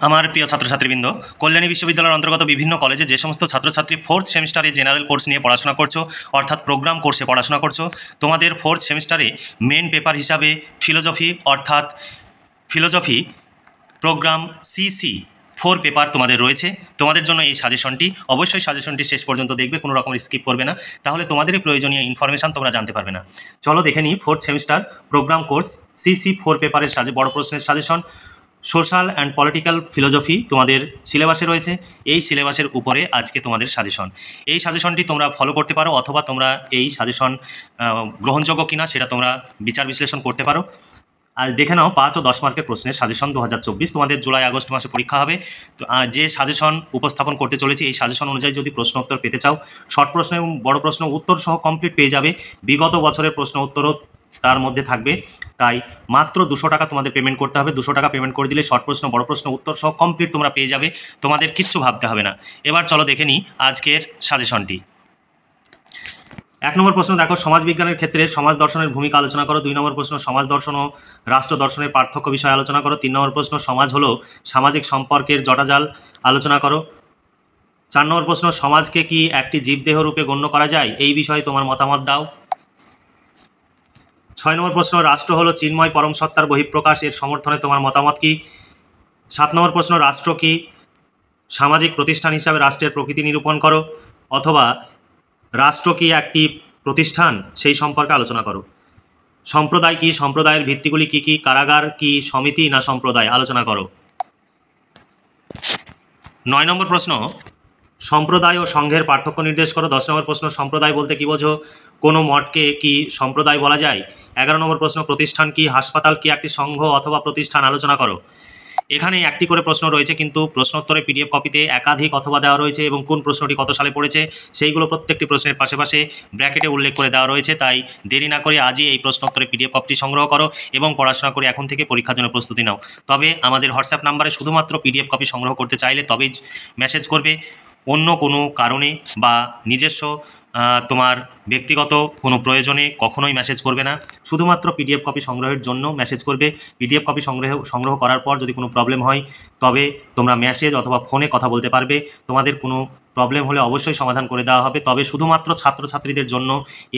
আমার প্রিয় ছাত্রছাত্রীবৃন্দ, কল্যাণী বিশ্ববিদ্যালয়ের অন্তর্গত বিভিন্ন কলেজে যে সমস্ত ছাত্রছাত্রী ফোর্থ সেমিস্টারে জেনারেল কোর্স নিয়ে পড়াশোনা করছো, অর্থাৎ প্রোগ্রাম কোর্সে পড়াশোনা করছো, তোমাদের ফোর্থ সেমিস্টারে মেন পেপার হিসাবে ফিলোজফি প্রোগ্রাম সিসি 4 পেপার তোমাদের রয়েছে। তোমাদের জন্য এই সাজেশনটি, অবশ্যই সাজেশনটি শেষ পর্যন্ত দেখবে, কোনো রকম স্কিপ করবে না, তাহলে তোমাদেরই প্রয়োজনীয় ইনফরমেশান তোমরা জানতে পারবে না। চলো দেখে নিই fourth semester programme course CC 4 পেপারের বড় প্রশ্নের সাজেশন। সোশ্যাল অ্যান্ড পলিটিক্যাল ফিলোজফি তোমাদের সিলেবাসে রয়েছে। এই সিলেবাসের উপরে আজকে তোমাদের সাজেশন। এই সাজেশনটি তোমরা ফলো করতে পারো, অথবা তোমরা এই সাজেশন গ্রহণযোগ্য কিনা সেটা তোমরা বিচার বিশ্লেষণ করতে পারো। আর দেখে নাও 5 ও 10 মার্কের প্রশ্নের সাজেশন 2024। তোমাদের জুলাই আগস্ট মাসে পরীক্ষা হবে। তো যে সাজেশন উপস্থাপন করতে চলেছি, এই সাজেশন অনুযায়ী যদি প্রশ্ন উত্তর পেতে চাও, শর্ট প্রশ্ন এবং বড় প্রশ্ন উত্তর সহ কমপ্লিট পেয়ে যাবে। বিগত বছরের প্রশ্ন উত্তরও তার মধ্যে থাকবে। তাই মাত্র 200 টাকা তোমাদের পেমেন্ট করতে হবে। 200 টাকা পেমেন্ট করে দিলে শর্ট প্রশ্ন বড় প্রশ্ন উত্তর সহ কমপ্লিট তোমরা পেয়ে যাবে। তোমাদের কিচ্ছু ভাবতে হবে না। এবার চলো দেখে নিই আজকের সাজেশনটি। 1 নম্বর প্রশ্ন দেখো, সমাজ বিজ্ঞানের ক্ষেত্রে সমাজ দর্শনের ভূমিকা আলোচনা করো। 2 নম্বর প্রশ্ন, সমাজ দর্শন ও রাষ্ট্র দর্শনের পার্থক্য বিষয়ে আলোচনা করো। 3 নম্বর প্রশ্ন, সমাজ হলো সামাজিক সম্পর্কের জটাজাল, আলোচনা করো। 4 নম্বর প্রশ্ন, সমাজকে কি একটি জীবদেহ রূপে গণ্য করা যায়, এই বিষয়ে তোমার মতামত দাও। 6 নম্বর প্রশ্ন, রাষ্ট্র হলো চিন্ময় পরম সত্তার বহিঃপ্রকাশ, এর সমর্থনে তোমার মতামত কি। 7 নম্বর প্রশ্ন, রাষ্ট্র কি সামাজিক প্রতিষ্ঠান হিসাবে রাষ্ট্রের প্রকৃতি নিরূপণ করো, অথবা রাষ্ট্র কি একটি প্রতিষ্ঠান, সেই সম্পর্কে আলোচনা করো। সম্প্রদায় কি, সম্প্রদায়ের ভিত্তিগুলি কি কি, কারাগার কি সমিতি না সম্প্রদায়, আলোচনা করো। 9 নম্বর প্রশ্ন, সম্প্রদায় ও সংঘের পার্থক্য নির্দেশ করো। 10 নম্বর প্রশ্ন, সম্প্রদায় বলতে কি বোঝো, কোনো মঠকে কি সম্প্রদায় বলা যায়। 11 নম্বর প্রশ্ন, প্রতিষ্ঠান কি, হাসপাতাল কি একটি সংঘ অথবা প্রতিষ্ঠান, আলোচনা করো। এখানে একটি করে প্রশ্ন রয়েছে, কিন্তু প্রশ্নোত্তরে পিডিএফ কপিতে একাধিক অথবা দেওয়া রয়েছে, এবং কোন প্রশ্নটি কত সালে পড়েছে সেইগুলো প্রত্যেকটি প্রশ্নের পাশে পাশে ব্র্যাকেটে উল্লেখ করে দেওয়া রয়েছে। তাই দেরি না করে আজই এই প্রশ্নোত্তরে পিডিএফ কপিটি সংগ্রহ করো এবং পড়াশোনা করে এখন থেকে পরীক্ষার জন্য প্রস্তুতি নাও। তবে আমাদের হোয়াটসঅ্যাপ নাম্বারে শুধুমাত্র পিডিএফ কপি সংগ্রহ করতে চাইলে তবেই মেসেজ করবে। অন্য কোনো কারণে বা নিজস্ব তোমার ব্যক্তিগত কোনো প্রয়োজনে কখনোই মেসেজ করবে না। শুধুমাত্র পিডিএফ কপি সংগ্রহের জন্য মেসেজ করবে। পিডিএফ কপি সংগ্রহ করার পর যদি কোনো প্রবলেম হয় তবে তোমরা মেসেজ অথবা ফোনে কথা বলতে পারবে। তোমাদের কোনো প্রবলেম হলে অবশ্যই সমাধান করে দেওয়া হবে। তবে শুধুমাত্র ছাত্রছাত্রীদের জন্য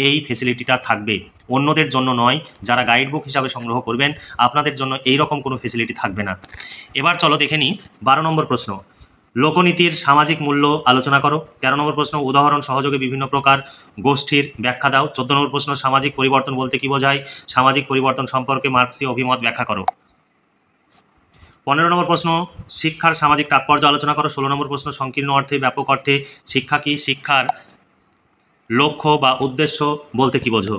এই ফেসিলিটিটা থাকবে, অন্যদের জন্য নয়। যারা গাইড বুক হিসাবে সংগ্রহ করবেন আপনাদের জন্য এই রকম কোনো ফেসিলিটি থাকবে না। এবার চলো দেখে নিই 12 নম্বর প্রশ্ন, লোকনীতির সামাজিক মূল্য আলোচনা করো। 13 নম্বর প্রশ্ন, উদাহরণ সহযোগে বিভিন্ন প্রকার গোষ্ঠীর ব্যাখ্যা দাও। 14 নম্বর প্রশ্ন, সামাজিক পরিবর্তন বলতে কি বোঝায়, সামাজিক পরিবর্তন সম্পর্কে মার্ক্সীয় অভিমত ব্যাখ্যা করো। 15 নম্বর প্রশ্ন, শিক্ষার সামাজিক তাৎপর্য আলোচনা করো। 16 নম্বর প্রশ্ন, সংকীর্ণ অর্থে ব্যাপক অর্থে শিক্ষা কি, শিক্ষার লক্ষ্য বা উদ্দেশ্য বলতে কি বোঝো।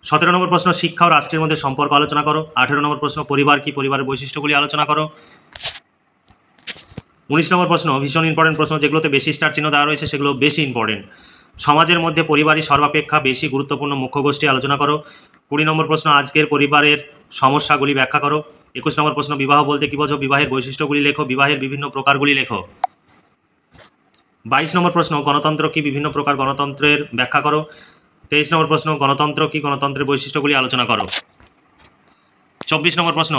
17 নম্বর প্রশ্ন, শিক্ষা ও রাষ্ট্রের মধ্যে সম্পর্ক আলোচনা করো। 18 নম্বর প্রশ্ন, পরিবার কি, পরিবারের বৈশিষ্ট্যগুলি আলোচনা করো। 19 নম্বর প্রশ্ন, ভীষণ ইম্পর্টেন্ট প্রশ্ন, যেগুলোতে বেশি স্টার চিহ্ন দেওয়া রয়েছে সেগুলো বেশি ইম্পর্টেন্ট। সমাজের মধ্যে পরিবারই সর্বাপেক্ষা বেশি গুরুত্বপূর্ণ মুখ্য গোষ্ঠী, আলোচনা করো। 20 নম্বর প্রশ্ন, আজকের পরিবারের সমস্যাগুলি ব্যাখ্যা করো। 21 নম্বর প্রশ্ন, বিবাহ বলতে কি বোঝো, বিবাহের বৈশিষ্ট্যগুলি লেখো, বিবাহের বিভিন্ন প্রকারগুলি লেখো। 22 নম্বর প্রশ্ন, গণতন্ত্র কি, বিভিন্ন প্রকার গণতন্ত্রের ব্যাখ্যা করো। 23 নম্বর প্রশ্ন, গণতন্ত্র কি, গণতন্ত্রের বৈশিষ্ট্যগুলি আলোচনা করো। 24 নম্বর প্রশ্ন,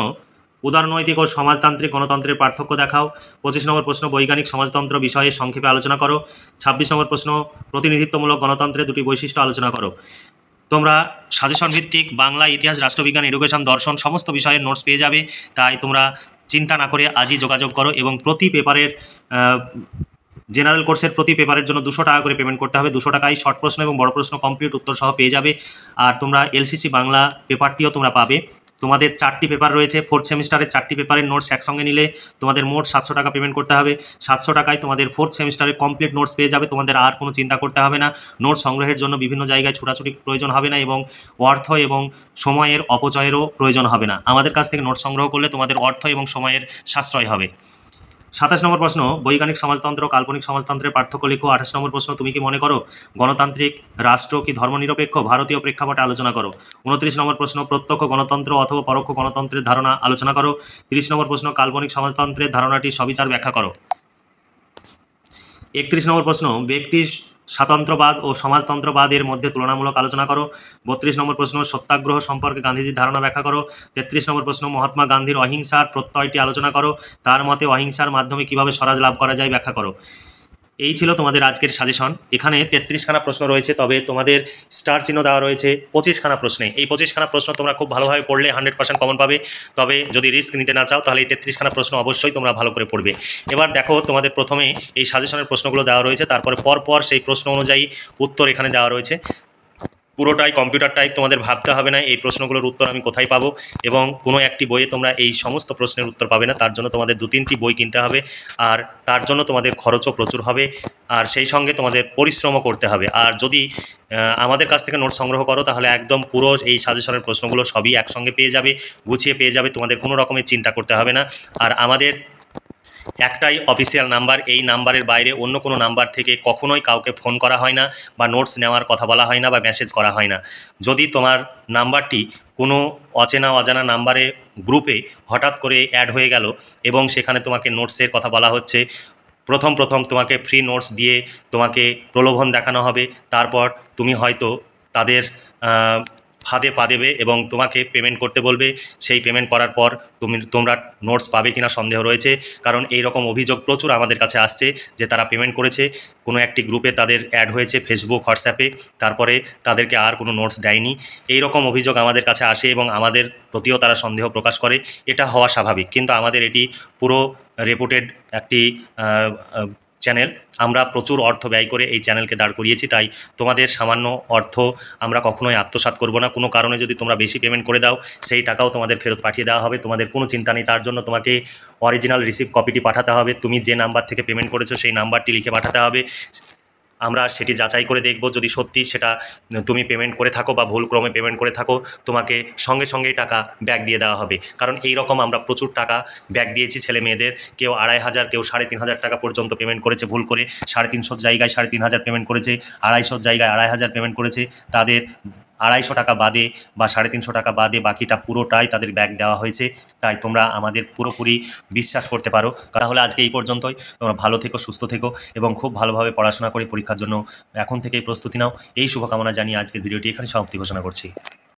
উদারনৈতিক ও সমাজতান্ত্রিক গণতন্ত্রের পার্থক্য দেখাও। 25 নম্বর প্রশ্ন, বৈজ্ঞানিক সমাজতন্ত্র বিষয়ে সংক্ষেপে আলোচনা করো। 26 নম্বর প্রশ্ন, প্রতিনিধিত্বমূলক গণতন্ত্রের দুটি বৈশিষ্ট্য আলোচনা করো। তোমরা সাজেশন ভিত্তিক বাংলা, ইতিহাস, রাষ্ট্রবিজ্ঞান, এডুকেশন, দর্শন সমস্ত বিষয়ের নোটস পেয়ে যাবে। তাই তোমরা চিন্তা না করে আজই যোগাযোগ করো, এবং প্রতি পেপারের জেনারেল কোর্সের প্রতি পেপারের জন্য 200 টাকা করে পেমেন্ট করতে হবে। 200 টাকায় শর্ট প্রশ্ন এবং বড় প্রশ্ন কমপ্লিট উত্তর সহ পেয়ে যাবে। আর তোমরা এলসিসি বাংলা পেপারটিও তোমরা পাবে। তোমাদের 4টি পেপার রয়েছে, ফোর্থ সেমিস্টারের 4টি পেপারের নোটস একসঙ্গে নিলে তোমাদের মোট 700 টাকা পেমেন্ট করতে হবে। 700 টাকায় তোমাদের ফোর্থ সেমিস্টারের কমপ্লিট নোটস পেয়ে যাবে। তোমাদের আর কোনো চিন্তা করতে হবে না। নোটস সংগ্রহের জন্য বিভিন্ন জায়গায় ছোটাছুটি প্রয়োজন হবে না, এবং অর্থ এবং সময়ের অপচয়েরও প্রয়োজন হবে না। আমাদের কাছ থেকে নোটস সংগ্রহ করলে তোমাদের অর্থ এবং সময়ের সাশ্রয় হবে। 27 নম্বর প্রশ্ন, বৈজ্ঞানিক সমাজতন্ত্র, কাল্পনিক সমাজতন্ত্রের পার্থক্য লেখো। 28 নম্বর প্রশ্ন, তুমি কি মনে করো গণতান্ত্রিক রাষ্ট্র কি ধর্মনিরপেক্ষ, ভারতীয় প্রেক্ষাপটে আলোচনা করো। 29 নম্বর প্রশ্ন, প্রত্যক্ষ গণতন্ত্র অথবা পরোক্ষ গণতন্ত্রের ধারণা আলোচনা করো। 30 নম্বর প্রশ্ন, কাল্পনিক সমাজতন্ত্রের ধারণাটি সবিচার ব্যাখ্যা করো। 31 নম্বর প্রশ্ন, ব্যক্তি স্বাতন্ত্র্যবাদ ও সমাজতন্ত্রবাদের মধ্যে তুলনামূলক আলোচনা করো। 32 নম্বর প্রশ্ন, সত্যাগ্রহ সম্পর্কে গান্ধীজির ধারণা ব্যাখ্যা করো। 33 নম্বর প্রশ্ন, মহাত্মা গান্ধীর অহিংসার প্রত্যয়টি আলোচনা করো। তার মতে অহিংসার মাধ্যমে কিভাবে স্বরাজ লাভ করা যায় ব্যাখ্যা করো। এই ছিল তোমাদের আজকের সাজেশন। এখানে 33খানা প্রশ্ন রয়েছে, তবে তোমাদের স্টার চিহ্ন দেওয়া রয়েছে 25খানা প্রশ্নে। এই 25খানা প্রশ্ন তোমরা খুব ভালোভাবে পড়লে 100% কমন পাবে। তবে যদি রিস্ক নিতে না চাও তাহলে এই 33খানা প্রশ্ন অবশ্যই তোমরা ভালো করে পড়বে। এবার দেখো, তোমাদের প্রথমে এই সাজেশনের প্রশ্নগুলো দেওয়া রয়েছে, তারপরে পরপর সেই প্রশ্ন অনুযায়ী উত্তর এখানে দেওয়া রয়েছে। পুরোটাই কম্পিউটার টাইপ, তোমাদের ভাবতে হবে না এই প্রশ্নগুলোর উত্তর আমি কোথায় পাবো, এবং কোনো একটি বইয়ে তোমরা এই সমস্ত প্রশ্নের উত্তর পাবে না। তার জন্য তোমাদের 2-3টি বই কিনতে হবে, আর তার জন্য তোমাদের খরচও প্রচুর হবে, আর সেই সঙ্গে তোমাদের পরিশ্রমও করতে হবে। আর যদি আমাদের কাছ থেকে নোট সংগ্রহ করো তাহলে একদম পুরো এই সাজেশনের প্রশ্নগুলো সবই একসঙ্গে পেয়ে যাবে, গুছিয়ে পেয়ে যাবে, তোমাদের কোনো রকমের চিন্তা করতে হবে না। আর আমাদের একটাই অফিসিয়াল নাম্বার, এই নাম্বারের বাইরে অন্য কোনো নাম্বার থেকে কখনোই কাউকে ফোন করা হয় না, বা নোটস নেওয়ার কথা বলা হয় না, বা মেসেজ করা হয় না। যদি তোমার নাম্বারটি কোনো অচেনা অজানা নাম্বারে গ্রুপে হঠাৎ করে অ্যাড হয়ে গেল এবং সেখানে তোমাকে নোটসের কথা বলা হচ্ছে, প্রথম তোমাকে ফ্রি নোটস দিয়ে তোমাকে প্রলোভন দেখানো হবে, তারপর তুমি হয়তো তাদের ফাঁদে পা দেবে এবং তোমাকে পেমেন্ট করতে বলবে। সেই পেমেন্ট করার পর তোমরা নোটস পাবে কিনা সন্দেহ রয়েছে, কারণ এই রকম অভিযোগ প্রচুর আমাদের কাছে আসছে যে তারা পেমেন্ট করেছে, কোনো একটি গ্রুপে তাদের অ্যাড হয়েছে ফেসবুক হোয়াটসঅ্যাপে, তারপরে তাদেরকে আর কোনো নোটস দেয়নি। এই রকম অভিযোগ আমাদের কাছে আসে এবং আমাদের প্রতিও তারা সন্দেহ প্রকাশ করে। এটা হওয়া স্বাভাবিক, কিন্তু আমাদের এটি পুরো রেপুটেড একটি চ্যানেল। আমরা প্রচুর অর্থ ব্যয় করে এই চ্যানেলকে দাঁড় করিয়েছি, তাই তোমাদের সামান্য অর্থ আমরা কখনোই আত্মসাৎ করব না। কোনো কারণে যদি তোমরা বেশি পেমেন্ট করে দাও, সেই টাকাও তোমাদের ফেরত পাঠিয়ে দেওয়া হবে, তোমাদের কোনো চিন্তা নেই। তার জন্য তোমাকে অরিজিনাল রিসিপ্ট কপিটি পাঠাতে হবে, তুমি যে নাম্বার থেকে পেমেন্ট করেছো সেই নাম্বারটি লিখে পাঠাতে হবে। আমরা সেটি যাচাই করে দেখব, যদি সত্যি সেটা তুমি পেমেন্ট করে থাকো বা ভুলক্রমে পেমেন্ট করে থাকো, তোমাকে সঙ্গে সঙ্গেই টাকা ব্যাক দিয়ে দেওয়া হবে। কারণ এই রকম আমরা প্রচুর টাকা ব্যাক দিয়েছি ছেলে মেয়েদের, কেউ 2500, কেউ 3500 টাকা পর্যন্ত পেমেন্ট করেছে ভুল করে, 350 জায়গায় 3500 পেমেন্ট করেছে, 250 জায়গায় 2500 পেমেন্ট করেছে। তাদের 250 টাকা বাদে বা 350 টাকা বাদে বাকিটা পুরোটাই তাদের ব্যাক দেওয়া হয়েছে। তাই তোমরা আমাদের পুরোপুরি বিশ্বাস করতে পারো। তাহলে আজকে এই পর্যন্তই। তোমরা ভালো থেকো, সুস্থ থেকো এবং খুব ভালোভাবে পড়াশোনা করে পরীক্ষার জন্য এখন থেকেই প্রস্তুতি নাও। এই শুভকামনা জানিয়ে আজকের ভিডিওটি এখানে সমাপ্তি ঘোষণা করছি।